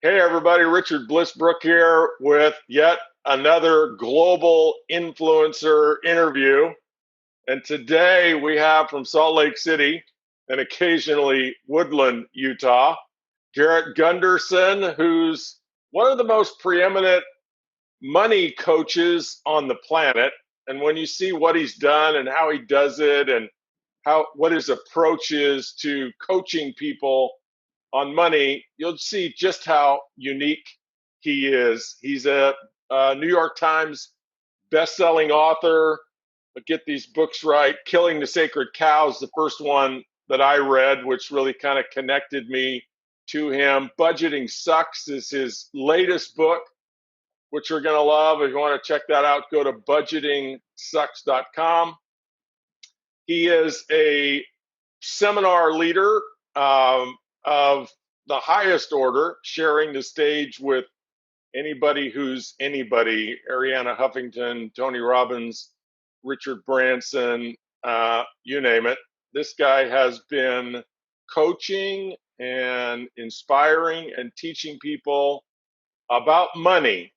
Hey everybody, Richard Brooke here with yet another global influencer interview. And today we have from Salt Lake City and occasionally Woodland, Utah, Garrett Gunderson, who's one of the most preeminent money coaches on the planet. And when you see what he's done and how he does it and what his approach is to coaching people on money, you'll see just how unique he is. He's a New York Times best-selling author. But get these books right. Killing the Sacred Cow is the first one that I read, which really kind of connected me to him. Budgeting Sucks is his latest book, which you're going to love. If you want to check that out, go to budgetingsucks.com. He is a seminar leader of the highest order, sharing the stage with anybody who's anybody. Arianna Huffington, Tony Robbins, Richard Branson, you name it. This guy has been coaching and inspiring and teaching people about money,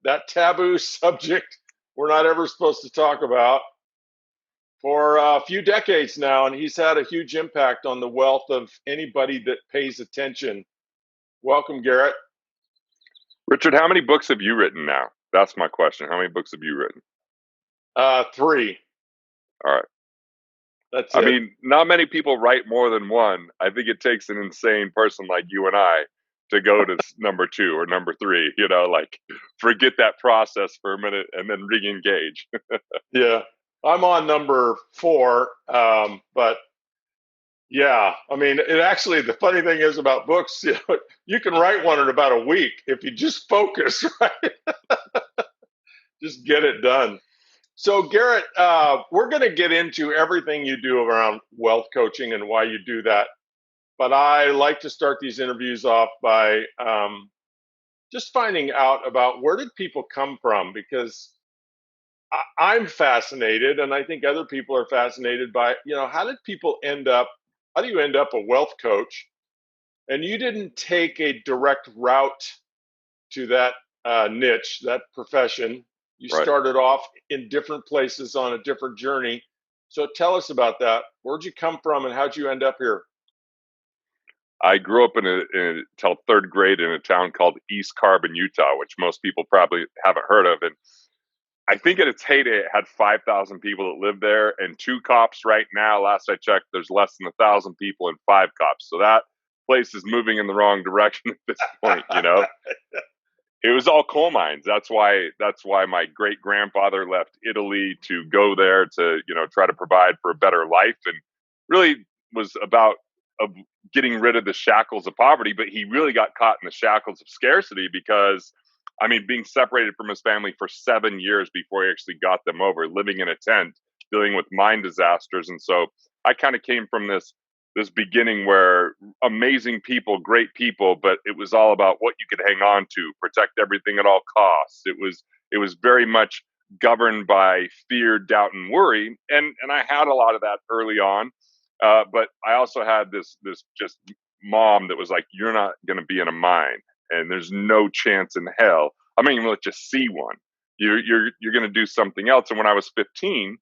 that taboo subject we're not ever supposed to talk about, for a few decades now, and he's had a huge impact on the wealth of anybody that pays attention. Welcome, Garrett. Richard, how many books have you written now? That's my question. How many books have you written? 3. All right. That's it. I mean, not many people write more than one. I think it takes an insane person like you and I to go to number 2 or number 3, like forget that process for a minute and then re-engage. Yeah. I'm on number 4. But yeah, I mean, the funny thing is about books, you can write one in about a week if you just focus, right? Just get it done. So Garrett, we're going to get into everything you do around wealth coaching and why you do that. But I like to start these interviews off by just finding out about where did people come from, because I'm fascinated, and I think other people are fascinated by, how do you end up a wealth coach? And you didn't take a direct route to that niche, that profession. You Right. started off in different places on a different journey. So tell us about that. Where'd you come from and how'd you end up here? I grew up till 3rd grade in a town called East Carbon, Utah, which most people probably haven't heard of. And I think at its heyday, it had 5,000 people that lived there and 2 cops. Right now, last I checked, there's less than 1,000 people and 5 cops. So that place is moving in the wrong direction at this point, It was all coal mines. That's why my great grandfather left Italy to go there to, try to provide for a better life, and really was about getting rid of the shackles of poverty. But he really got caught in the shackles of scarcity because, being separated from his family for 7 years before he actually got them over, living in a tent, dealing with mine disasters. And so I kind of came from this beginning where amazing people, great people, but it was all about what you could hang on to, protect everything at all costs. It was very much governed by fear, doubt, and worry. And I had a lot of that early on. But I also had this just mom that was like, you're not going to be in a mine, and there's no chance in hell. I'm not even going to let you see one. You're going to do something else. And when I was 15,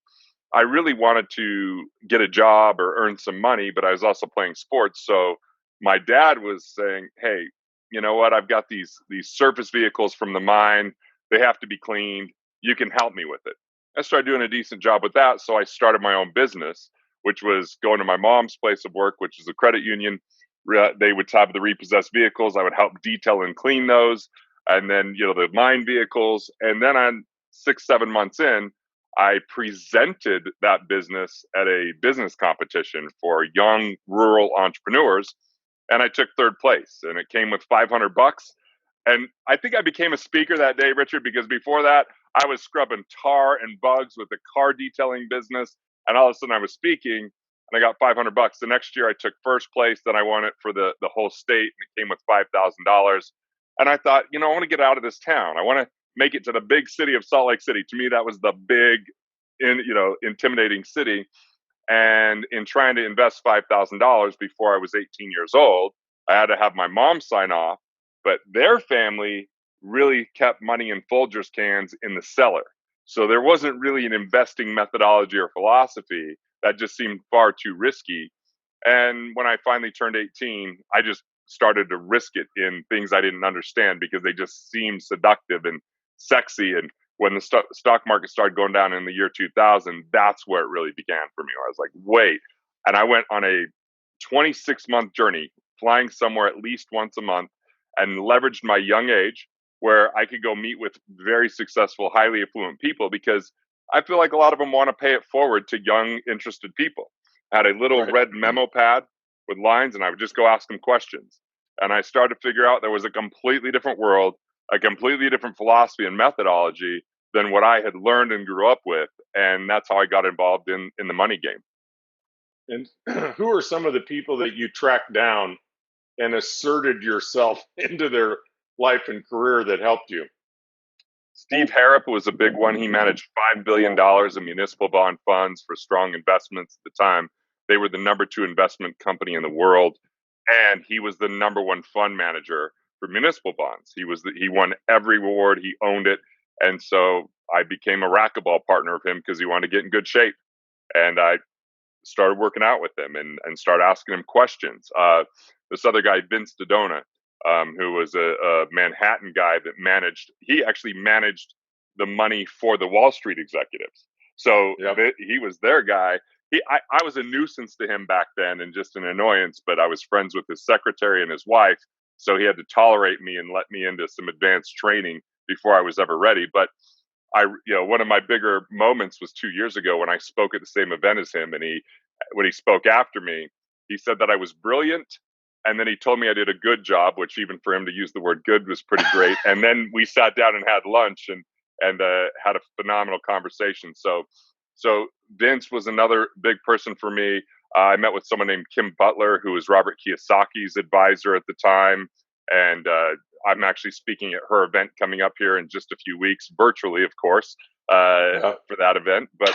I really wanted to get a job or earn some money, but I was also playing sports. So my dad was saying, hey, you know what? I've got these surface vehicles from the mine. They have to be cleaned. You can help me with it. I started doing a decent job with that. So I started my own business, which was going to my mom's place of work, which is a credit union. They would have the repossessed vehicles. I would help detail and clean those. And then, the mine vehicles. And then on 6-7 months in, I presented that business at a business competition for young rural entrepreneurs, and I took 3rd place, and it came with $500. And I think I became a speaker that day, Richard, because before that, I was scrubbing tar and bugs with a car detailing business, and all of a sudden I was speaking, and I got $500. The next year I took 1st place, then I won it for the whole state, and it came with $5,000. And I thought, I want to get out of this town. I want to make it to the big city of Salt Lake City. To me, that was the big, intimidating city. And in trying to invest $5,000 before I was 18 years old, I had to have my mom sign off but their family really kept money in Folgers cans in the cellar. So there wasn't really an investing methodology or philosophy. That just seemed far too risky. And when I finally turned 18, I just started to risk it in things I didn't understand because they just seemed seductive and sexy. And when the stock market started going down in the year 2000, that's where it really began for me. I was like, wait. And I went on a 26-month journey, flying somewhere at least once a month, and leveraged my young age where I could go meet with very successful, highly affluent people because I feel like a lot of them want to pay it forward to young, interested people. I had a little Right. red memo pad with lines, and I would just go ask them questions. And I started to figure out there was a completely different world, a completely different philosophy and methodology than what I had learned and grew up with. And that's how I got involved in the money game. And who are some of the people that you tracked down and asserted yourself into their life and career that helped you? Steve Harrop was a big one. He managed $5 billion in municipal bond funds for strong investments at the time. They were the number 2 investment company in the world. And he was the number 1 fund manager for municipal bonds. He won every award. He owned it. And so I became a racquetball partner of him because he wanted to get in good shape. And I started working out with him and started asking him questions. This other guy, Vince Dodona, who was a Manhattan guy he actually managed the money for the Wall Street executives. So Yep. he was their guy. I was a nuisance to him back then and just an annoyance, but I was friends with his secretary and his wife. So he had to tolerate me and let me into some advanced training before I was ever ready. But one of my bigger moments was 2 years ago when I spoke at the same event as him. And when he spoke after me, he said that I was brilliant. And then he told me I did a good job, which even for him to use the word good was pretty great. And then we sat down and had lunch and had a phenomenal conversation. So Vince was another big person for me. I met with someone named Kim Butler, who was Robert Kiyosaki's advisor at the time. And I'm actually speaking at her event coming up here in just a few weeks, virtually, of course, for that event. But,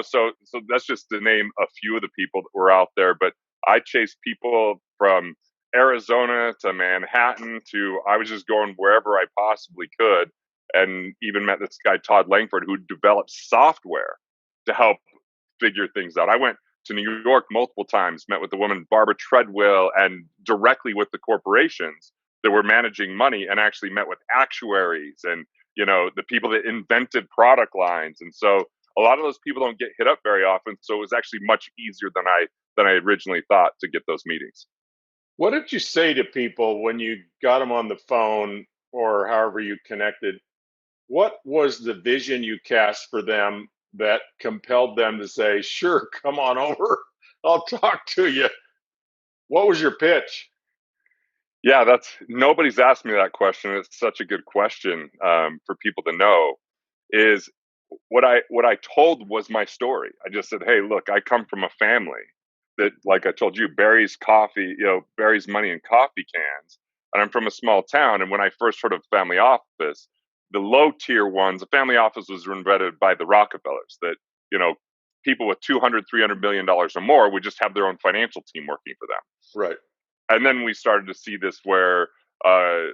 so that's just to name a few of the people that were out there. But I chased people from Arizona to Manhattan I was just going wherever I possibly could. And even met this guy, Todd Langford, who developed software to help figure things out. I went to New York multiple times, met with the woman, Barbara Treadwell, and directly with the corporations that were managing money, and actually met with actuaries and, the people that invented product lines. And so a lot of those people don't get hit up very often. So it was actually much easier than I originally thought to get those meetings. What did you say to people when you got them on the phone or however you connected? What was the vision you cast for them that compelled them to say, sure, come on over, I'll talk to you? What was your pitch? Yeah, nobody's asked me that question. It's such a good question for people to know. Is what I told was my story. I just said, hey, look, I come from a family that, like I told you, buries money in coffee cans, and I'm from a small town. And when I first heard of family office, the low tier ones, the family office was invented by the Rockefellers. That people with $200-300 million or more would just have their own financial team working for them. Right. And then we started to see this where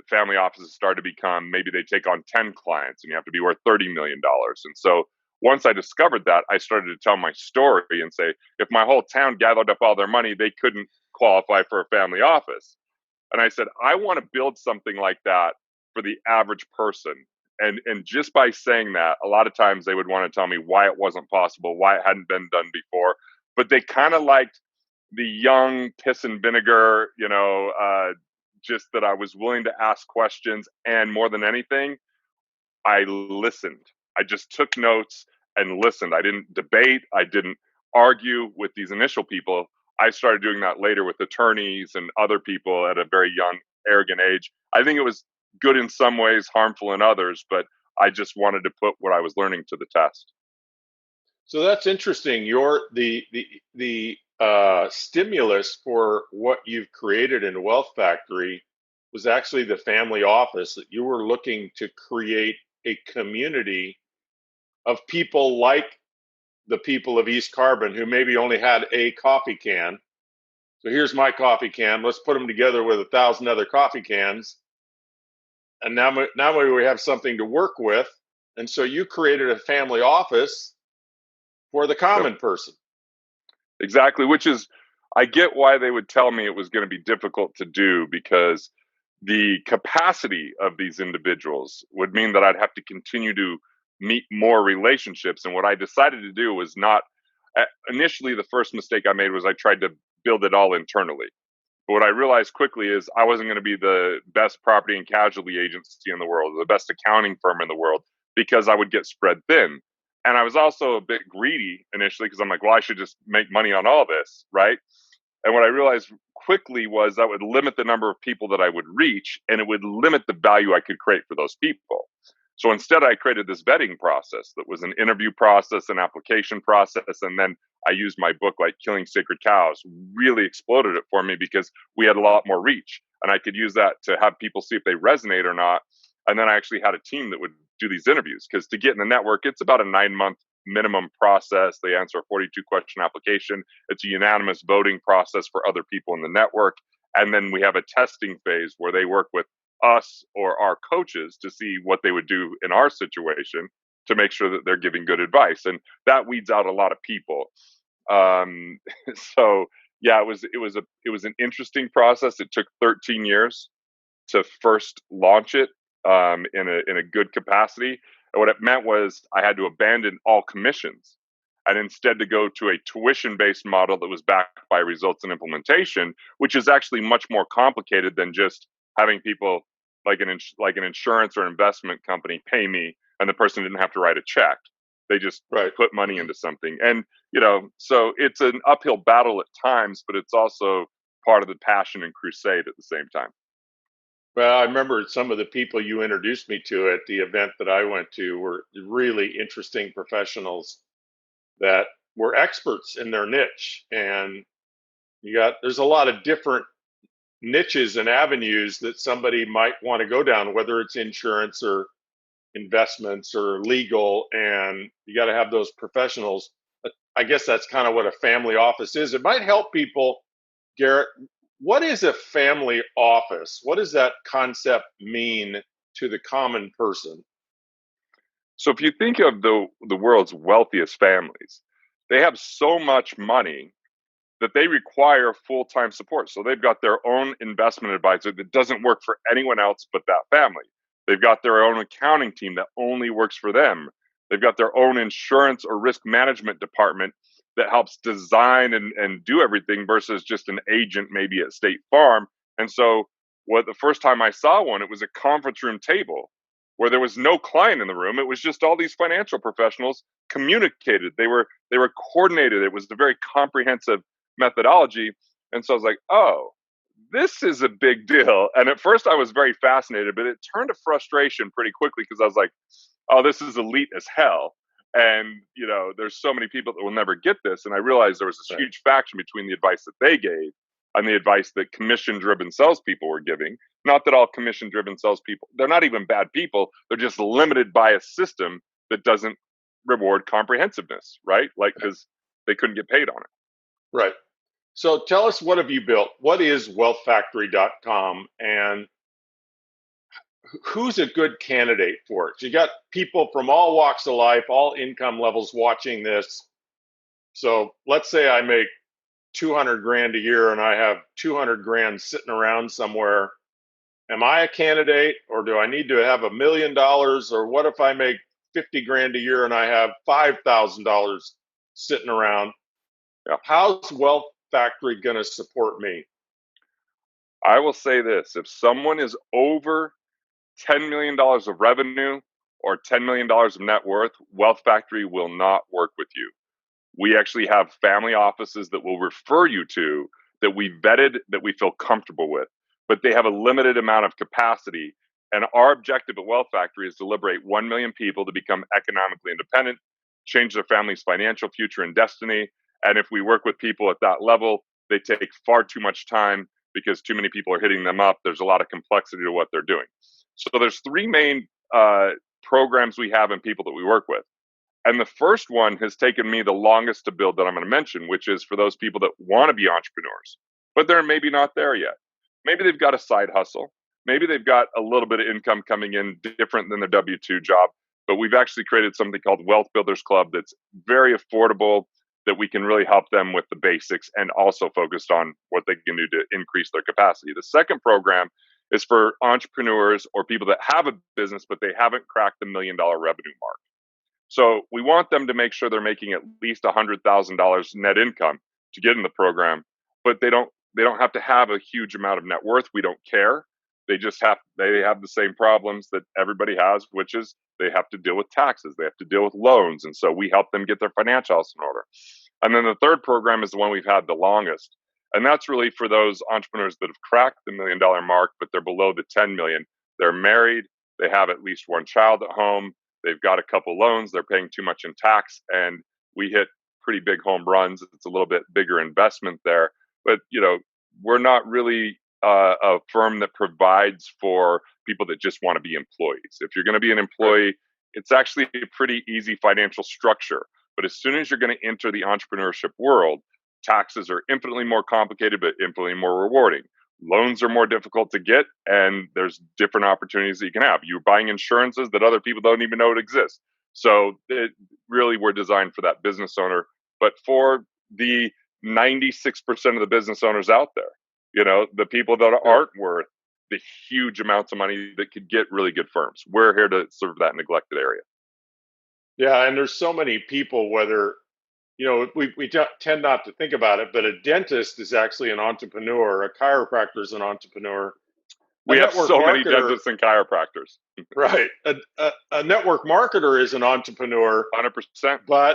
family offices started to become, maybe they take on 10 clients and you have to be worth $30 million. And so once I discovered that, I started to tell my story and say, if my whole town gathered up all their money, they couldn't qualify for a family office. And I said, I want to build something like that for the average person. And just by saying that, a lot of times they would want to tell me why it wasn't possible, why it hadn't been done before. But they kind of liked the young piss and vinegar, just that I was willing to ask questions. And more than anything, I listened. I just took notes and listened. I didn't debate. I didn't argue with these initial people. I started doing that later with attorneys and other people at a very young, arrogant age. I think it was good in some ways, harmful in others, but I just wanted to put what I was learning to the test. So that's interesting. The stimulus for what you've created in Wealth Factory was actually the family office, that you were looking to create a community of people like the people of East Carbon who maybe only had a coffee can. So here's my coffee can. Let's put them together with 1,000 other coffee cans and now we have something to work with. And so you created a family office for the Yep. common person. Exactly, which is, I get why they would tell me it was going to be difficult to do, because the capacity of these individuals would mean that I'd have to continue to meet more relationships. And what I decided to do was not, initially, the first mistake I made was I tried to build it all internally. But what I realized quickly is I wasn't going to be the best property and casualty agency in the world, or the best accounting firm in the world, because I would get spread thin. And I was also a bit greedy initially, because I'm like, well, I should just make money on all this, right? And what I realized quickly was that would limit the number of people that I would reach, and it would limit the value I could create for those people. So instead, I created this vetting process that was an interview process, an application process, and then I used my book, like Killing Sacred Cows, really exploded it for me, because we had a lot more reach. And I could use that to have people see if they resonate or not. And then I actually had a team that would do these interviews, because to get in the network, it's about a 9-month minimum process. They answer a 42-question application. It's a unanimous voting process for other people in the network. And then we have a testing phase where they work with us or our coaches to see what they would do in our situation to make sure that they're giving good advice. And that weeds out a lot of people. Um, so yeah, it was an interesting process. It took 13 years to first launch it in a good capacity. And what it meant was I had to abandon all commissions, and instead to go to a tuition-based model that was backed by results and implementation, which is actually much more complicated than just having people like an insurance or investment company pay me, and the person didn't have to write a check. They just Right. put money into something. And so it's an uphill battle at times, but it's also part of the passion and crusade at the same time. Well, I remember some of the people you introduced me to at the event that I went to were really interesting professionals that were experts in their niche. And there's a lot of different niches and avenues that somebody might want to go down, whether it's insurance or investments or legal, and you got to have those professionals. But I guess that's kind of what a family office is. It might help people, Garrett. What is a family office? What does that concept mean to the common person? So if you think of the world's wealthiest families, they have so much money that they require full-time support. So they've got their own investment advisor that doesn't work for anyone else but that family. They've got their own accounting team that only works for them. They've got their own insurance or risk management department that helps design and do everything, versus just an agent maybe at State Farm. And so the first time I saw one, it was a conference room table where there was no client in the room. It was just all these financial professionals communicated. They were coordinated. It was a very comprehensive methodology. And so I was like, oh, this is a big deal. And at first I was very fascinated, but it turned to frustration pretty quickly, because I was like, oh, this is elite as hell. And, there's so many people that will never get this. And I realized there was this Right. huge faction between the advice that they gave and the advice that commission-driven salespeople were giving. Not that all commission-driven salespeople, they're not even bad people. They're just limited by a system that doesn't reward comprehensiveness, right? Like, because they couldn't get paid on it. Right. So tell us, what have you built? What is wealthfactory.com, and who's a good candidate for it? So you got people from all walks of life, all income levels watching this. So let's say I make 200 grand a year and I have 200 grand sitting around somewhere. Am I a candidate, or do I need to have $1 million? Or what if I make 50 grand a year and I have $5,000 sitting around? Yeah. How's Wealth Factory going to support me? I will say this: if someone is over $10 million of revenue or $10 million of net worth, Wealth Factory will not work with you. We actually have family offices that will refer you to, that we vetted, that we feel comfortable with, but they have a limited amount of capacity. And our objective at Wealth Factory is to liberate 1 million people to become economically independent, change their family's financial future and destiny. And if we work with people at that level, they take far too much time, because too many people are hitting them up. There's a lot of complexity to what they're doing. So there's three main programs we have and people that we work with. And the first one has taken me the longest to build, that I'm going to mention, which is for those people that want to be entrepreneurs, but they're maybe not there yet. Maybe they've got a side hustle. maybe they've got a little bit of income coming in different than their W-2 job, but we've actually created something called Wealth Builders Club that's very affordable, that we can really help them with the basics and also focused on what they can do to increase their capacity. The second program is for entrepreneurs or people that have a business, but they haven't cracked the $1 million revenue mark. So we want them to make sure they're making at least $100,000 net income to get in the program, but they don't have to have a huge amount of net worth. We don't care. They have the same problems that everybody has, which is they have to deal with taxes, they have to deal with loans, and so we help them get their financial house in order. And then the third program is the one we've had the longest, and that's really for those entrepreneurs that have cracked the $1 million mark, but they're below the 10 million. They're married, they have at least one child at home, they've got a couple loans, they're paying too much in tax, and we hit pretty big home runs. It's a little bit bigger investment there, but we're not really a firm that provides for people that just want to be employees. If you're going to be an employee, it's actually a pretty easy financial structure. But as soon as you're going to enter the entrepreneurship world, taxes are infinitely more complicated, but infinitely more rewarding. Loans are more difficult to get, and there's different opportunities that you can have. You're buying insurances that other people don't even know it exists. So really, we're designed for that business owner, but for the 96% of the business owners out there, the people that aren't worth the huge amounts of money that could get really good firms. We're here to serve that neglected area. Yeah, and there's so many people, whether, we tend not to think about it, but a dentist is actually an entrepreneur, a chiropractor is an entrepreneur. We have so many dentists and chiropractors. Right. A network marketer is an entrepreneur. 100%.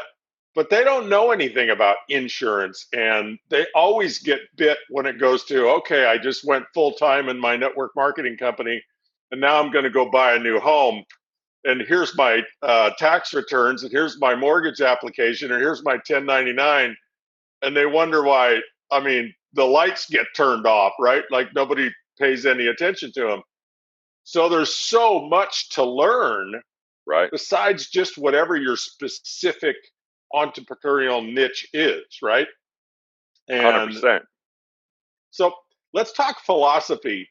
But they don't know anything about insurance, and they always get bit when it goes to, okay, I just went full time in my network marketing company, and now I'm going to go buy a new home, and here's my tax returns, and here's my mortgage application, or here's my 1099, and they wonder why. I mean, the lights get turned off, right? Like nobody pays any attention to them. So there's so much to learn, right? Besides just whatever your specific entrepreneurial niche is, right? And 100%. So let's talk philosophy.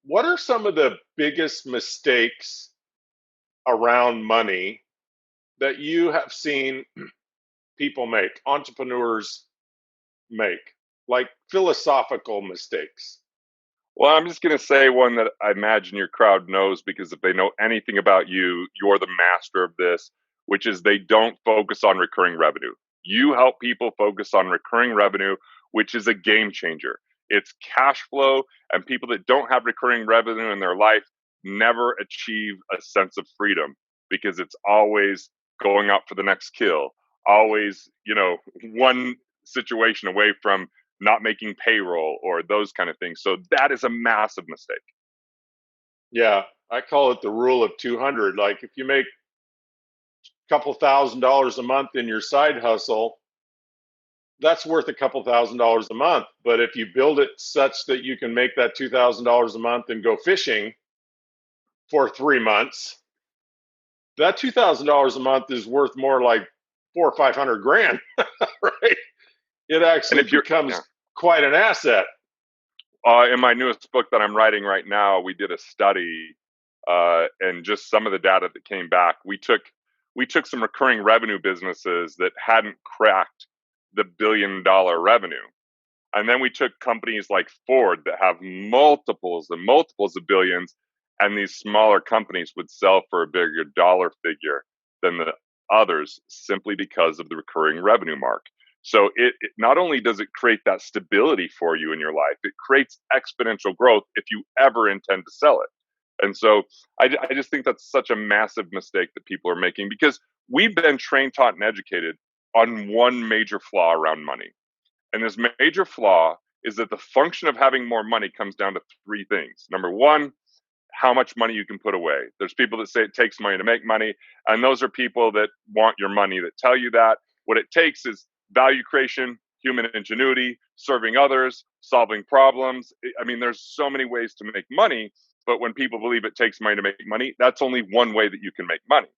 What are some of the biggest mistakes around money that you have seen people make, entrepreneurs make, like philosophical mistakes? Well, I'm just going to say one that I imagine your crowd knows, because if they know anything about you, you're the master of this, which is they don't focus on recurring revenue. You help people focus on recurring revenue, which is a game changer. It's cash flow, and people that don't have recurring revenue in their life never achieve a sense of freedom, because it's always going out for the next kill, always, one situation away from not making payroll or those kind of things. So that is a massive mistake. Yeah, I call it the rule of 200. Like if you make couple $1,000s a month in your side hustle, that's worth a couple $1,000s a month. But if you build it such that you can make that $2,000 a month and go fishing for 3 months, that $2,000 a month is worth more like 400 or 500 grand, right? It actually becomes quite an asset. In my newest book that I'm writing right now, we did a study, and just some of the data that came back. We took some recurring revenue businesses that hadn't cracked the $1 billion revenue. And then we took companies like Ford that have multiples and multiples of billions, and these smaller companies would sell for a bigger dollar figure than the others simply because of the recurring revenue mark. So it not only does it create that stability for you in your life, it creates exponential growth if you ever intend to sell it. And so I just think that's such a massive mistake that people are making, because we've been trained, taught, and educated on one major flaw around money. And this major flaw is that the function of having more money comes down to three things. Number one, how much money you can put away. There's people that say it takes money to make money, and those are people that want your money, that tell you that. What it takes is value creation, human ingenuity, serving others, solving problems. I mean, there's so many ways to make money. But when people believe it takes money to make money, that's only one way that you can make money.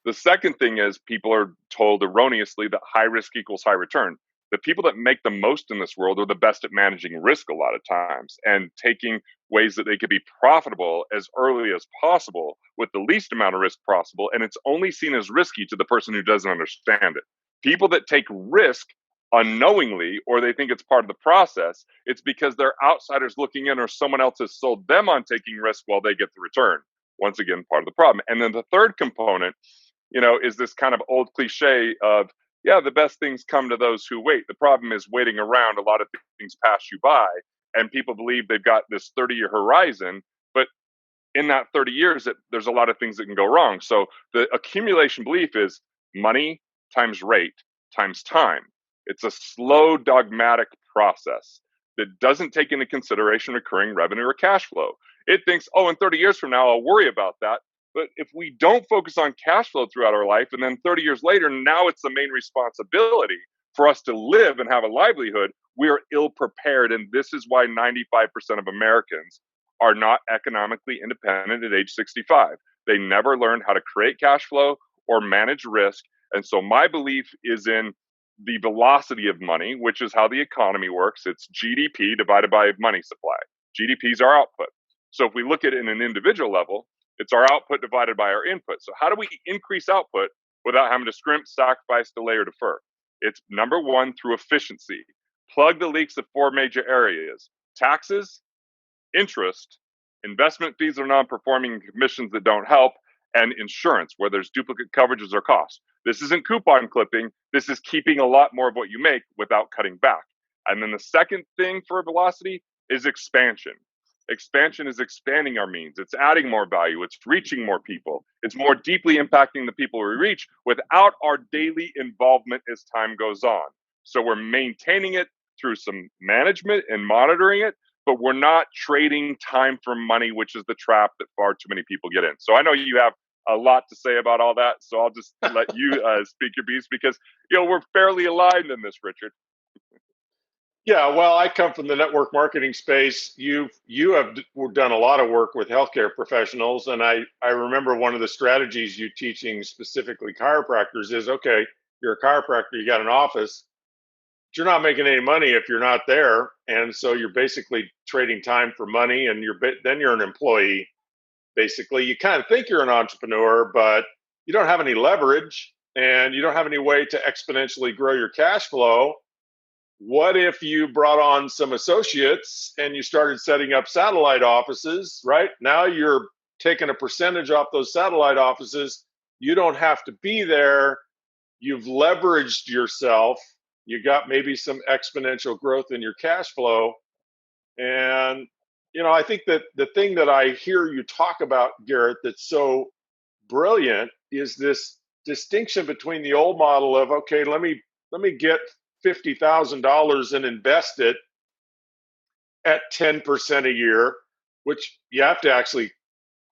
The second thing is people are told erroneously that high risk equals high return. the people that make the most in this world are the best at managing risk a lot of times and taking ways that they could be profitable as early as possible with the least amount of risk possible. And it's only seen as risky to the person who doesn't understand it. People that take risk unknowingly, or they think it's part of the process, it's because they're outsiders looking in, or someone else has sold them on taking risk while they get the return. Once again, part of the problem. And then the third component, is this kind of old cliche of, yeah, the best things come to those who wait. The problem is waiting around. A lot of things pass you by, and people believe they've got this 30-year horizon, but in that 30 years, there's a lot of things that can go wrong. So the accumulation belief is money times rate times time. It's a slow, dogmatic process that doesn't take into consideration recurring revenue or cash flow. It thinks, oh, in 30 years from now, I'll worry about that. But if we don't focus on cash flow throughout our life, and then 30 years later, now it's the main responsibility for us to live and have a livelihood, we are ill prepared. And this is why 95% of Americans are not economically independent at age 65. They never learned how to create cash flow or manage risk. And so my belief is in the velocity of money, which is how the economy works. It's GDP divided by money supply. GDP is our output. So if we look at it in an individual level, it's our output divided by our input. So how do we increase output without having to scrimp, sacrifice, delay, or defer? It's number one, through efficiency. Plug the leaks of four major areas: taxes, interest, investment fees or non-performing commissions that don't help, and insurance, where there's duplicate coverages or costs. This isn't coupon clipping. This is keeping a lot more of what you make without cutting back. And then the second thing for velocity is expansion. Expansion is expanding our means. It's adding more value. It's reaching more people. It's more deeply impacting the people we reach without our daily involvement as time goes on. So we're maintaining it through some management and monitoring it, but we're not trading time for money, which is the trap that far too many people get in. So I know you have a lot to say about all that, so I'll just let you speak your piece, because we're fairly aligned in this, Richard. Yeah, well, I come from the network marketing space. You have done a lot of work with healthcare professionals, and I remember one of the strategies you teaching specifically chiropractors is, okay, you're a chiropractor, you got an office, but you're not making any money if you're not there, and so you're basically trading time for money, and then you're an employee. Basically, you kind of think you're an entrepreneur, but you don't have any leverage, and you don't have any way to exponentially grow your cash flow. What if you brought on some associates and you started setting up satellite offices, right? Now you're taking a percentage off those satellite offices. You don't have to be there. You've leveraged yourself. You got maybe some exponential growth in your cash flow. And, I think that the thing that I hear you talk about, Garrett, that's so brilliant is this distinction between the old model of, okay, let me get $50,000 and invest it at 10% a year, which you have to actually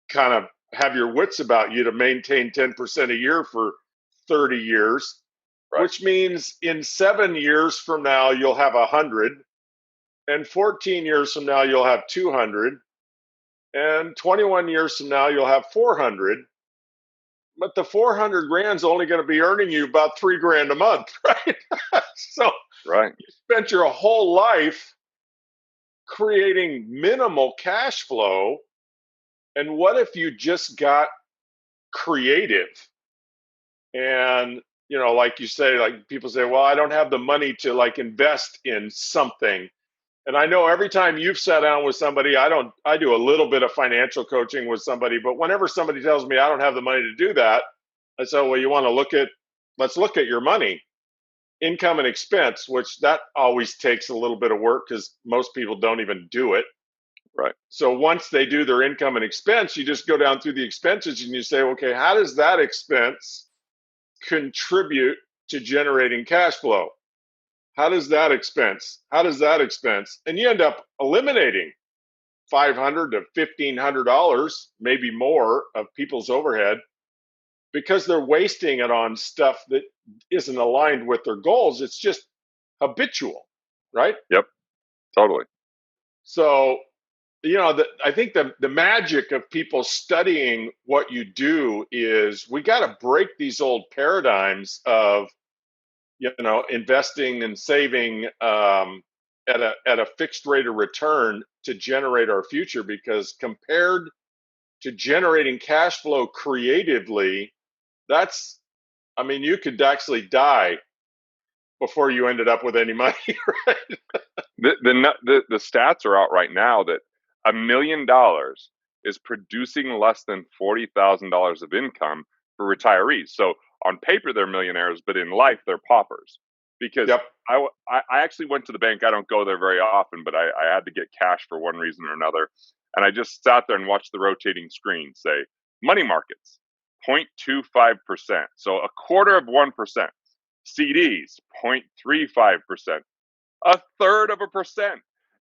kind of have your wits about you to maintain 10% a year for 30 years, right? Which means in 7 years from now, you'll have 100, and 14 years from now, you'll have 200, and 21 years from now, you'll have 400. But the 400 grand's only going to be earning you about $3,000 a month, right? So right. You spent your whole life creating minimal cash flow. And what if you just got creative? And, like you say, like people say, well, I don't have the money to like invest in something. And I know every time you've sat down with somebody, I do a little bit of financial coaching with somebody, but whenever somebody tells me I don't have the money to do that, I say, well, you want to let's look at your money, income and expense, which that always takes a little bit of work because most people don't even do it. Right. So once they do their income and expense, you just go down through the expenses and you say, okay, how does that expense contribute to generating cash flow? How does that expense? And you end up eliminating $500 to $1,500, maybe more, of people's overhead because they're wasting it on stuff that isn't aligned with their goals. It's just habitual, right? Yep, totally. So, I think the magic of people studying what you do is we got to break these old paradigms of investing and saving at a fixed rate of return to generate our future, because compared to generating cash flow creatively, that's, I mean, you could actually die before you ended up with any money, right? The stats are out right now that $1 million is producing less than $40,000 of income for retirees. So on paper, they're millionaires, but in life, they're paupers. Because Yep. I actually went to the bank. I don't go there very often, but I had to get cash for one reason or another. And I just sat there and watched the rotating screen say money markets, 0.25%. So a quarter of 1%. CDs, 0.35%. A third of a percent.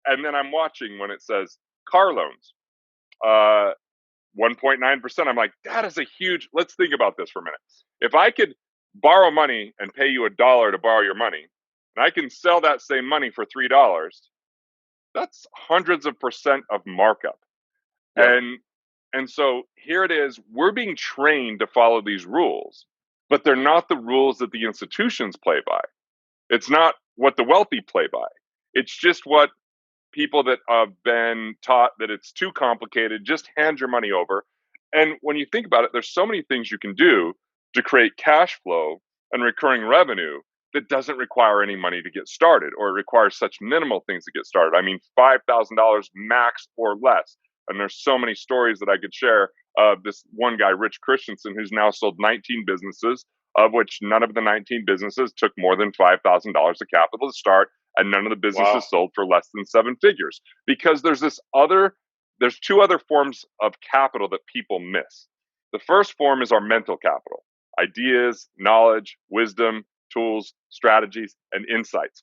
And then I'm watching when it says car loans, 1.9%. I'm like, that is a huge, let's think about this for a minute. If I could borrow money and pay you $1 to borrow your money, and I can sell that same money for $3, that's hundreds of percent of markup. Yep. And so here it is, we're being trained to follow these rules, but they're not the rules that the institutions play by. It's not what the wealthy play by. It's just what people that have been taught that it's too complicated, just hand your money over. And when you think about it, there's so many things you can do to create cash flow and recurring revenue that doesn't require any money to get started, or it requires such minimal things to get started. I mean, $5,000 max or less. And there's so many stories that I could share of this one guy, Rich Christensen, who's now sold 19 businesses, of which none of the 19 businesses took more than $5,000 of capital to start, and none of the businesses sold for less than 7 figures. Because there's two other forms of capital that people miss. The first form is our mental capital: ideas, knowledge, wisdom, tools, strategies, and insights.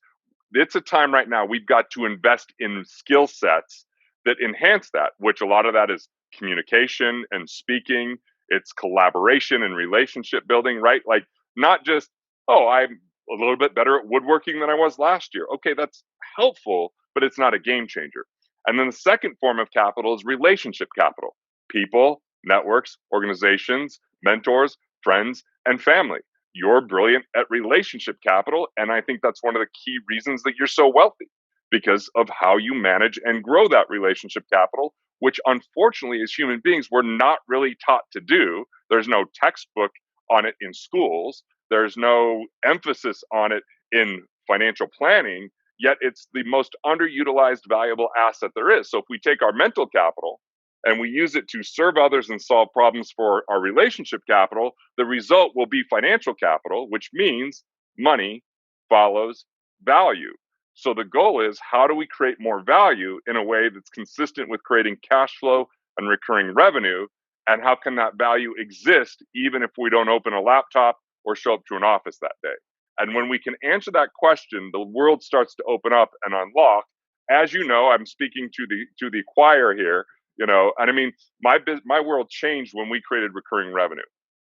It's a time right now we've got to invest in skill sets that enhance that, which a lot of that is communication and speaking. It's collaboration and relationship building, right? Like, not just, oh, I'm a little bit better at woodworking than I was last year. Okay, that's helpful, but it's not a game changer. And then the second form of capital is relationship capital: people, networks, organizations, mentors, friends, and family. You're brilliant at relationship capital. And I think that's one of the key reasons that you're so wealthy, because of how you manage and grow that relationship capital, which unfortunately, as human beings, we're not really taught to do. There's no textbook on it in schools. There's no emphasis on it in financial planning, yet it's the most underutilized, valuable asset there is. So if we take our mental capital and we use it to serve others and solve problems for our relationship capital, the result will be financial capital, which means money follows value. So the goal is, how do we create more value in a way that's consistent with creating cash flow and recurring revenue? And how can that value exist even if we don't open a laptop or show up to an office that day? And when we can answer that question, the world starts to open up and unlock. As you know, I'm speaking to the choir here, and I mean, my world changed when we created recurring revenue.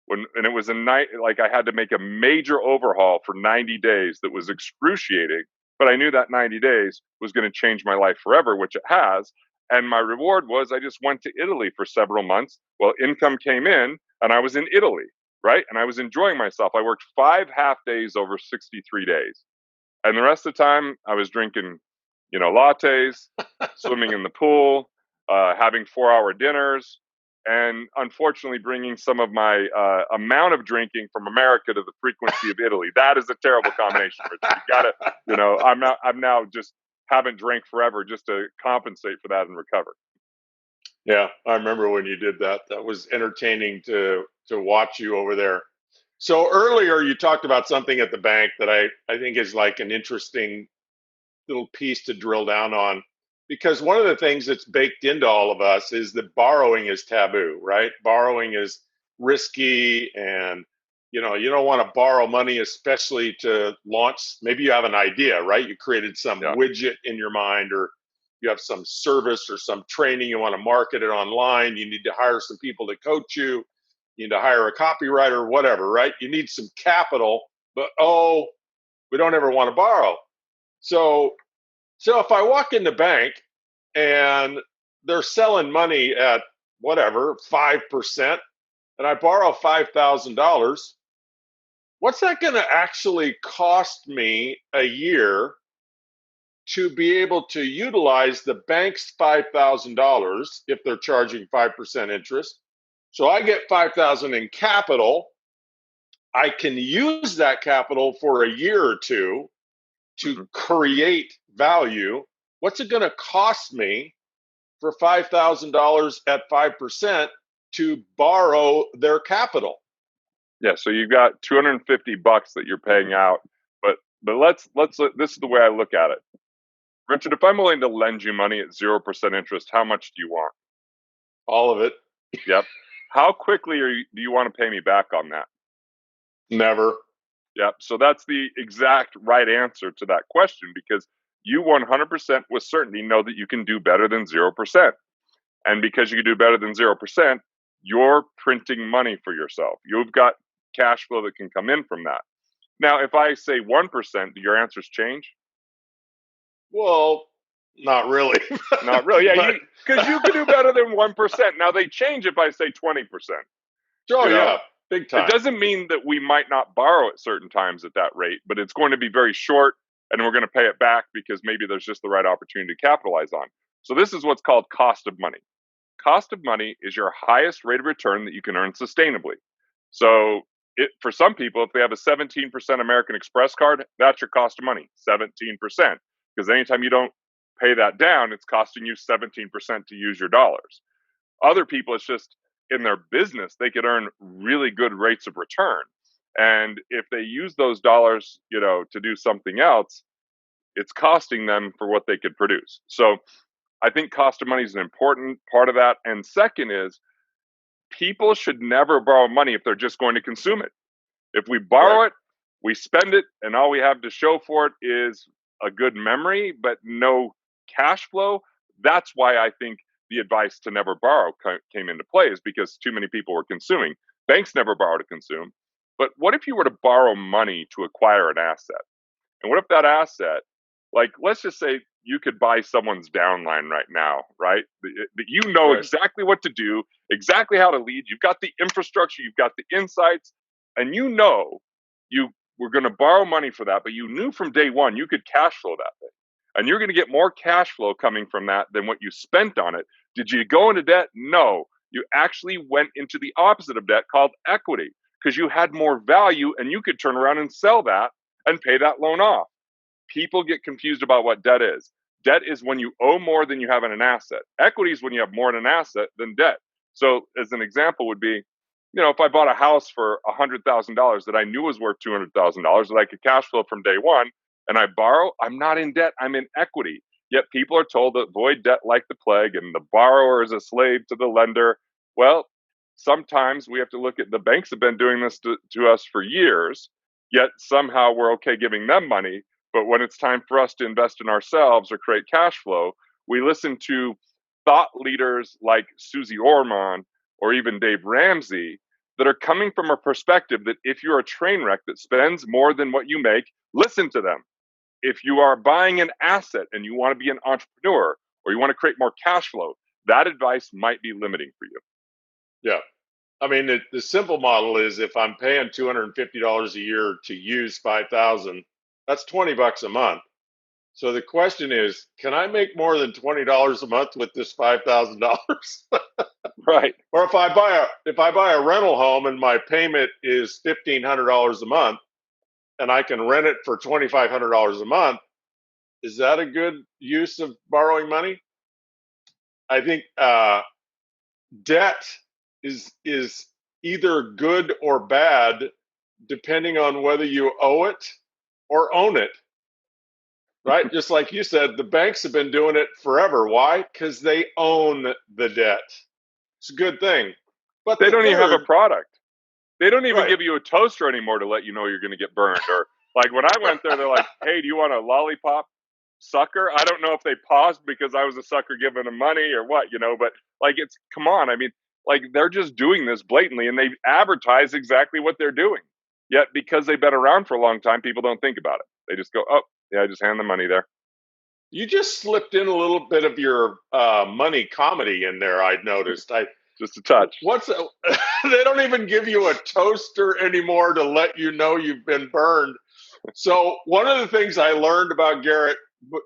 And it was a night, like, I had to make a major overhaul for 90 days that was excruciating, but I knew that 90 days was going to change my life forever, which it has. And my reward was, I just went to Italy for several months. Well, income came in and I was in Italy, right? And I was enjoying myself. I worked 5 half days over 63 days. And the rest of the time I was drinking, lattes, swimming in the pool, having 4-hour dinners, and unfortunately bringing some of my amount of drinking from America to the frequency of Italy. That is a terrible combination, Richard. You gotta, I'm now just haven't drank forever just to compensate for that and recover. Yeah, I remember when you did that. That was entertaining to watch you over there. So earlier you talked about something at the bank that I think is like an interesting little piece to drill down on, because one of the things that's baked into all of us is that borrowing is taboo, right? Borrowing is risky, and you don't want to borrow money, especially to launch. Maybe you have an idea, right? You created some widget in your mind, or you have some service or some training, you want to market it online, you need to hire some people to coach you, you need to hire a copywriter, whatever, right? You need some capital, but we don't ever want to borrow. So if I walk in the bank and they're selling money at whatever, 5%, and I borrow $5,000, what's that going to actually cost me a year to be able to utilize the bank's $5,000 if they're charging 5% interest? So I get 5,000 in capital. I can use that capital for a year or two to create value. What's it going to cost me for $5,000 at 5% to borrow their capital? Yeah, so you've got $250 that you're paying out, but let's this is the way I look at it. Richard, if I'm willing to lend you money at 0% interest, how much do you want? All of it. Yep. How quickly do you want to pay me back on that? Never. Yep. So that's the exact right answer to that question, because you 100% with certainty know that you can do better than 0%. And because you can do better than 0%, you're printing money for yourself. You've got cash flow that can come in from that. Now, if I say 1%, do your answers change? Well, not really. Not really. Yeah, because you can do better than 1%. Now, they change if I say 20%. Oh, yeah, big time. It doesn't mean that we might not borrow at certain times at that rate, but it's going to be very short, and we're going to pay it back because maybe there's just the right opportunity to capitalize on. So this is what's called cost of money. Cost of money is your highest rate of return that you can earn sustainably. So for some people, if they have a 17% American Express card, that's your cost of money, 17%. Because anytime you don't pay that down, it's costing you 17% to use your dollars. Other people, it's just in their business, they could earn really good rates of return. And if they use those dollars, to do something else, it's costing them for what they could produce. So I think cost of money is an important part of that. And second is, people should never borrow money if they're just going to consume it. If we borrow it, we spend it, and all we have to show for it is a good memory, but no cash flow. That's why I think the advice to never borrow came into play, is because too many people were consuming. Banks never borrow to consume. But what if you were to borrow money to acquire an asset? And what if that asset, like, let's just say you could buy someone's downline right now, right? That you know exactly what to do, exactly how to lead. You've got the infrastructure, you've got the insights, and you were going to borrow money for that, but you knew from day one you could cash flow that thing. And you're going to get more cash flow coming from that than what you spent on it. Did you go into debt? No. You actually went into the opposite of debt, called equity, because you had more value and you could turn around and sell that and pay that loan off. People get confused about what debt is. Debt is when you owe more than you have in an asset. Equity is when you have more in an asset than debt. So as an example would be, if I bought a house for $100,000 that I knew was worth $200,000 that I could cash flow from day one, and I borrow, I'm not in debt, I'm in equity. Yet people are told to avoid debt like the plague, and the borrower is a slave to the lender. Well, sometimes we have to look at, the banks have been doing this to us for years, yet somehow we're okay giving them money. But when it's time for us to invest in ourselves or create cash flow, we listen to thought leaders like Susie Orman or even Dave Ramsey that are coming from a perspective that if you're a train wreck that spends more than what you make, listen to them. If you are buying an asset and you want to be an entrepreneur or you want to create more cash flow, that advice might be limiting for you. Yeah. I mean, the simple model is, if I'm paying $250 a year to use 5,000, that's $20 a month. So the question is, can I make more than $20 a month with this $5,000? Right. Or if I buy a rental home and my payment is $1,500 a month, and I can rent it for $2,500 a month, is that a good use of borrowing money? I think debt is either good or bad depending on whether you owe it or own it. Right? Just like you said, the banks have been doing it forever. Why? Because they own the debt. It's a good thing. But they don't even have a product. They don't even Right. give you a toaster anymore to let you know you're going to get burned. Or like when I went there, they're like, hey, do you want a lollipop, sucker? I don't know if they paused because I was a sucker giving them money or what, but like, come on. I mean, like, they're just doing this blatantly, and they advertise exactly what they're doing. Yet because they've been around for a long time, people don't think about it. They just go, oh, yeah, I just hand the money there. You just slipped in a little bit of your money comedy in there, I noticed. just a touch. They don't even give you a toaster anymore to let you know you've been burned. So one of the things I learned about Garrett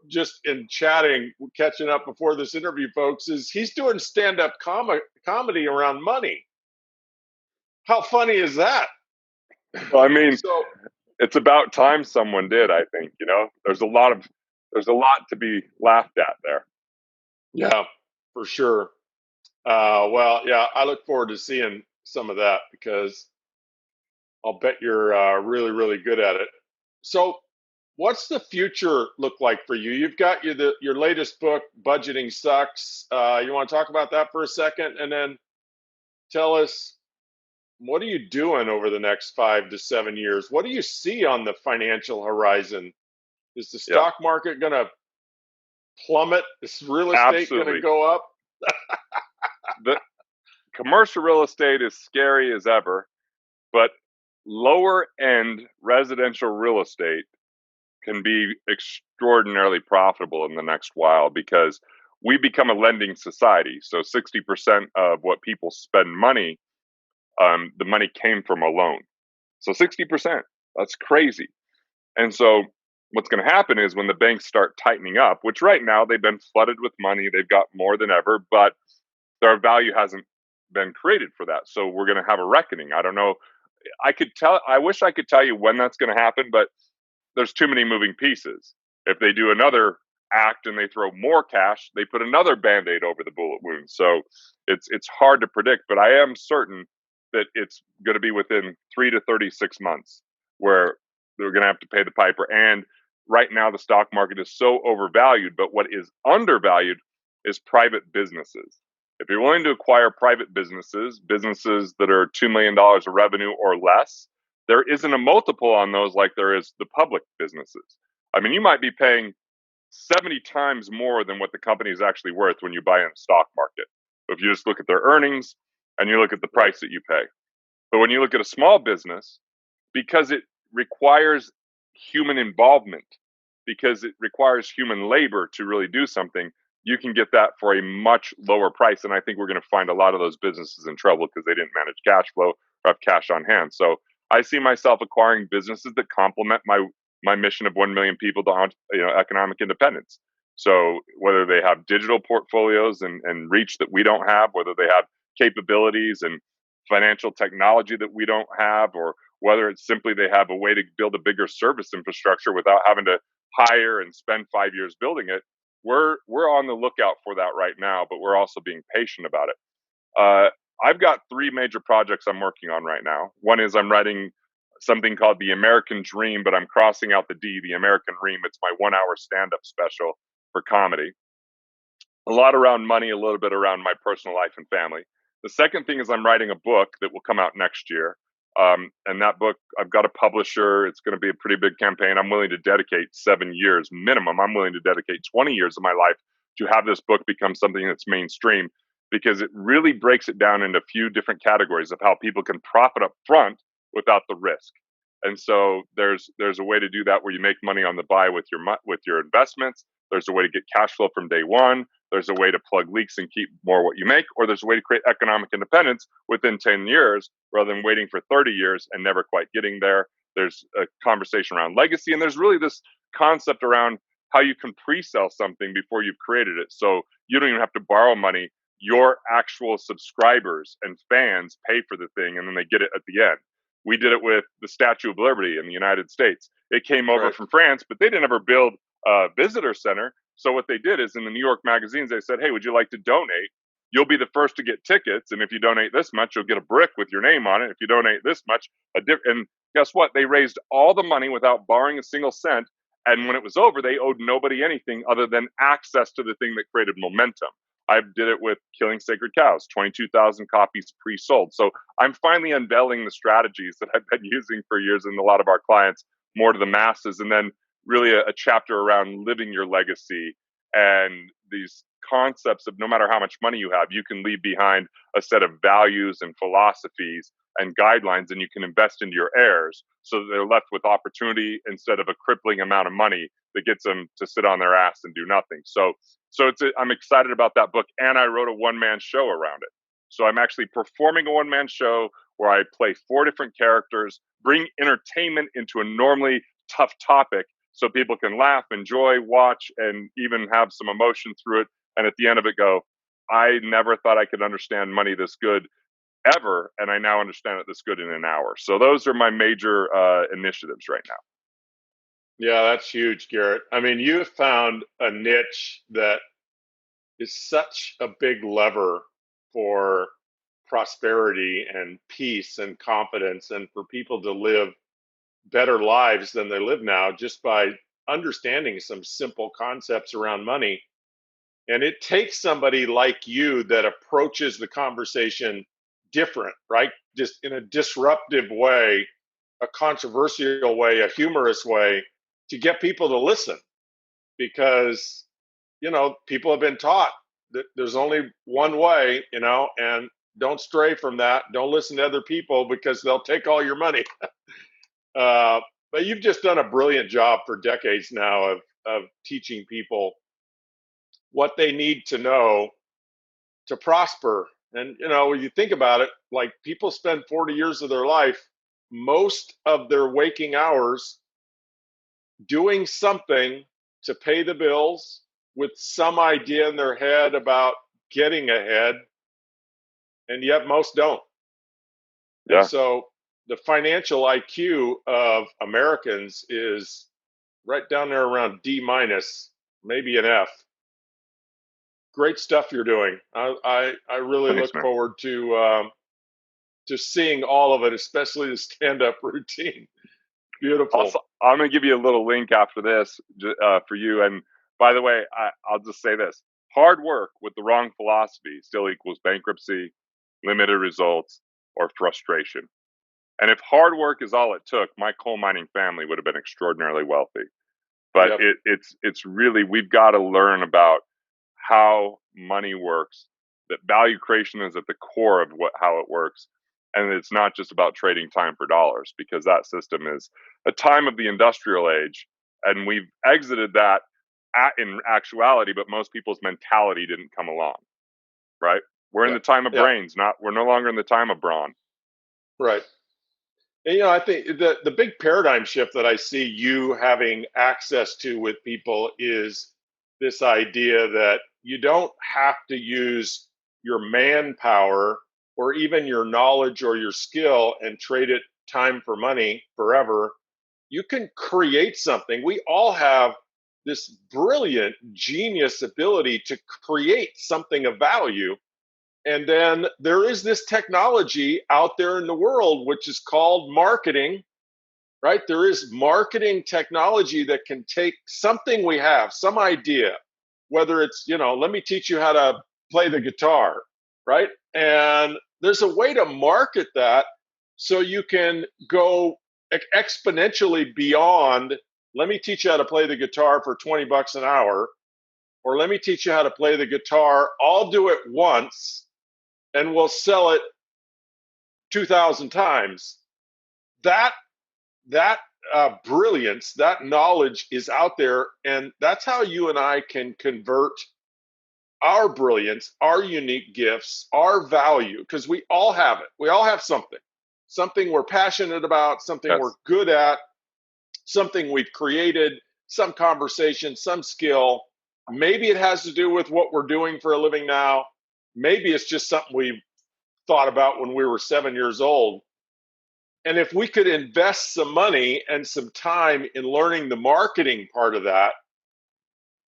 just in chatting, catching up before this interview, folks, is he's doing stand-up comedy around money. How funny is that? Well, I mean, So it's about time someone did, I think, there's a lot to be laughed at there. yeah, for sure. Well, yeah, I look forward to seeing some of that because I'll bet you're really, really good at it. So, what's the future look like for you? You've got your latest book, Budgeting Sucks. You want to talk about that for a second, and then tell us what are you doing over the next 5 to 7 years? What do you see on the financial horizon? Is the Yeah, stock market going to plummet? Is real estate going to absolutely. go up? The commercial real estate is scary as ever, but lower end residential real estate can be extraordinarily profitable in the next while because we become a lending society. So 60% of what people spend money, the money came from a loan. So 60%, that's crazy. And so what's going to happen is when the banks start tightening up, which right now they've been flooded with money, they've got more than ever, but their value hasn't been created for that. So we're going to have a reckoning. I don't know. I wish I could tell you when that's going to happen, but there's too many moving pieces. If they do another act and they throw more cash, they put another band-aid over the bullet wound. So it's hard to predict, but I am certain that it's going to be within 3 to 36 months where they're going to have to pay the piper. And right now the stock market is so overvalued, but what is undervalued is private businesses. If you're willing to acquire private businesses that are $2 million of revenue or less, there isn't a multiple on those like there is the public businesses. I mean, you might be paying 70 times more than what the company is actually worth when you buy in the stock market. If you just look at their earnings and you look at the price that you pay. But when you look at a small business, because it requires human involvement, because it requires human labor to really do something, you can get that for a much lower price. And I think we're going to find a lot of those businesses in trouble because they didn't manage cash flow or have cash on hand. So I see myself acquiring businesses that complement my mission of 1 million people to economic independence. So whether they have digital portfolios and reach that we don't have, whether they have capabilities and financial technology that we don't have, or whether it's simply they have a way to build a bigger service infrastructure without having to hire and spend 5 years building it, we're on the lookout for that right now, but we're also being patient about it. I've got 3 major projects I'm working on right now. One is I'm writing something called The American Dream, but I'm crossing out the D, The American Ream. It's my 1-hour stand-up special for comedy. A lot around money, a little bit around my personal life and family. The second thing is I'm writing a book that will come out next year. And that book, I've got a publisher. It's going to be a pretty big campaign. I'm willing to dedicate 7 years minimum. I'm willing to dedicate 20 years of my life to have this book become something that's mainstream, because it really breaks it down into a few different categories of how people can profit up front without the risk. And so there's a way to do that where you make money on the buy with your investments. There's a way to get cash flow from day one. There's a way to plug leaks and keep more what you make, or there's a way to create economic independence within 10 years rather than waiting for 30 years and never quite getting there. There's a conversation around legacy, and there's really this concept around how you can pre-sell something before you've created it. So you don't even have to borrow money. Your actual subscribers and fans pay for the thing, and then they get it at the end. We did it with the Statue of Liberty in the United States. It came over from France, but they didn't ever build a visitor center. So what they did is in the New York magazines, they said, hey, would you like to donate? You'll be the first to get tickets. And if you donate this much, you'll get a brick with your name on it. If you donate this much, and guess what? They raised all the money without borrowing a single cent. And when it was over, they owed nobody anything other than access to the thing that created momentum. I did it with Killing Sacred Cows, 22,000 copies pre-sold. So I'm finally unveiling the strategies that I've been using for years and a lot of our clients more to the masses. And then really a chapter around living your legacy and these concepts of no matter how much money you have, you can leave behind a set of values and philosophies and guidelines, and you can invest into your heirs so that they're left with opportunity instead of a crippling amount of money that gets them to sit on their ass and do nothing. So I'm excited about that book, and I wrote a one-man show around it. So I'm actually performing a one-man show where I play 4 different characters, bring entertainment into a normally tough topic so people can laugh, enjoy, watch, and even have some emotion through it. And at the end of it go, I never thought I could understand money this good ever, and I now understand it this good in an hour. So those are my major initiatives right now. Yeah, that's huge, Garrett. I mean, you have found a niche that is such a big lever for prosperity and peace and confidence, and for people to live better lives than they live now just by understanding some simple concepts around money. And it takes somebody like you that approaches the conversation different, right? Just in a disruptive way, a controversial way, a humorous way, to get people to listen. Because, people have been taught that there's only one way, and don't stray from that. Don't listen to other people because they'll take all your money. uh, but you've just done a brilliant job for decades now of teaching people what they need to know to prosper. And, when you think about it, like, people spend 40 years of their life, most of their waking hours, doing something to pay the bills with some idea in their head about getting ahead. And yet most don't. And Yeah. so the financial IQ of Americans is right down there around D minus, maybe an F. Great stuff you're doing. I really Thanks, look man. forward to seeing all of it, especially the stand-up routine. Beautiful. Also, I'm going to give you a little link after this for you. And by the way, I'll just say this. Hard work with the wrong philosophy still equals bankruptcy, limited results, or frustration. And if hard work is all it took, my coal mining family would have been extraordinarily wealthy. But Yep. it's really, we've got to learn about how money works, that value creation is at the core of how it works. And it's not just about trading time for dollars, because that system is a time of the industrial age. And we've exited that in actuality, but most people's mentality didn't come along, right? We're in Yep. the time of Yep. brains, we're no longer in the time of brawn. Right. And, I think the big paradigm shift that I see you having access to with people is this idea that you don't have to use your manpower or even your knowledge or your skill and trade it time for money forever. You can create something. We all have this brilliant genius ability to create something of value. And then there is this technology out there in the world, which is called marketing, right? There is marketing technology that can take something we have, some idea, whether it's, let me teach you how to play the guitar, right? And there's a way to market that so you can go exponentially beyond, let me teach you how to play the guitar for 20 bucks an hour, or let me teach you how to play the guitar. I'll do it once and we'll sell it 2,000 times. That brilliance, that knowledge is out there, and that's how you and I can convert our brilliance, our unique gifts, our value, because we all have it. We all have something we're passionate about, something we're Yes. good at, something we've created, some conversation, some skill. Maybe it has to do with what we're doing for a living now. Maybe it's just something we thought about when we were 7 years old. And if we could invest some money and some time in learning the marketing part of that,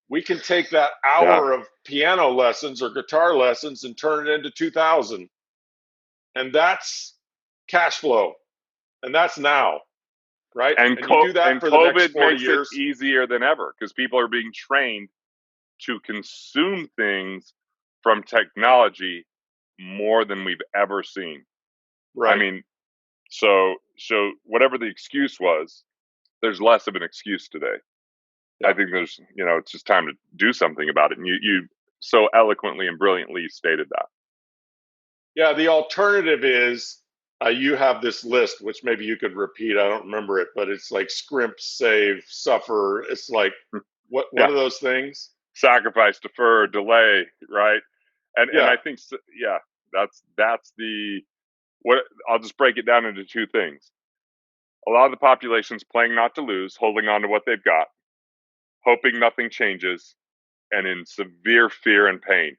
we can take that Yeah. hour of piano lessons or guitar lessons and turn it into 2,000. And that's cash flow. And that's now, right? And, And you do that for the next COVID 40 makes it years. easier than ever because people are being trained to consume things from technology more than we've ever seen. Right. I mean, so whatever the excuse was, there's less of an excuse today. Yeah. I think there's, it's just time to do something about it. And you so eloquently and brilliantly stated that. Yeah. The alternative is you have this list, which maybe you could repeat. I don't remember it, but it's like scrimp, save, suffer. It's like, what Yeah. are those things? Sacrifice, defer, delay, right? And Yeah. I think, yeah. That's the what I'll just break it down into two things. A lot of the population's playing not to lose, holding on to what they've got, hoping nothing changes, and in severe fear and pain.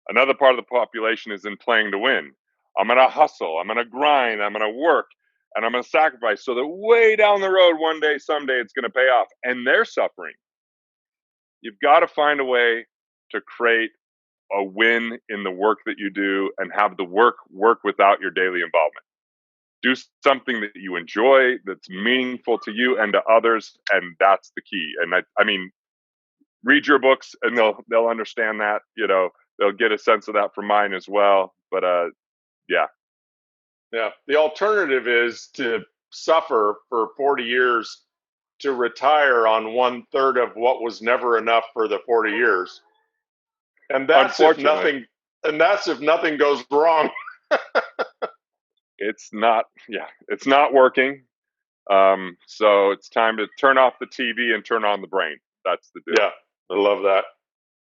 Another part of the population is in playing to win. I'm going to hustle, I'm going to grind, I'm going to work, and I'm going to sacrifice so that way down the road, one day, someday, it's going to pay off. And they're suffering. You've got to find a way to create a win in the work that you do and have the work without your daily involvement. Do something that you enjoy, that's meaningful to you and to others, and that's the key. And I mean, read your books and they'll understand that, they'll get a sense of that from mine as well. But yeah. The alternative is to suffer for 40 years to retire on 1/3 of what was never enough for the 40 years. And that's if nothing goes wrong. It's not working. So it's time to turn off the TV and turn on the brain. That's the deal. Yeah, I love that.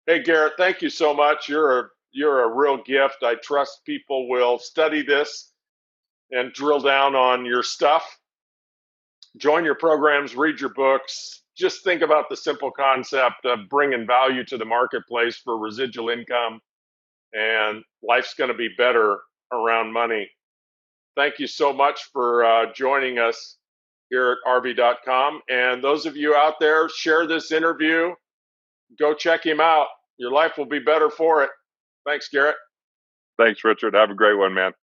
Hey, Garrett, thank you so much. You're a real gift. I trust people will study this and drill down on your stuff. Join your programs, read your books. Just think about the simple concept of bringing value to the marketplace for residual income, and life's going to be better around money. Thank you so much for joining us here at RV.com. And those of you out there, share this interview. Go check him out. Your life will be better for it. Thanks, Garrett. Thanks, Richard. Have a great one, man.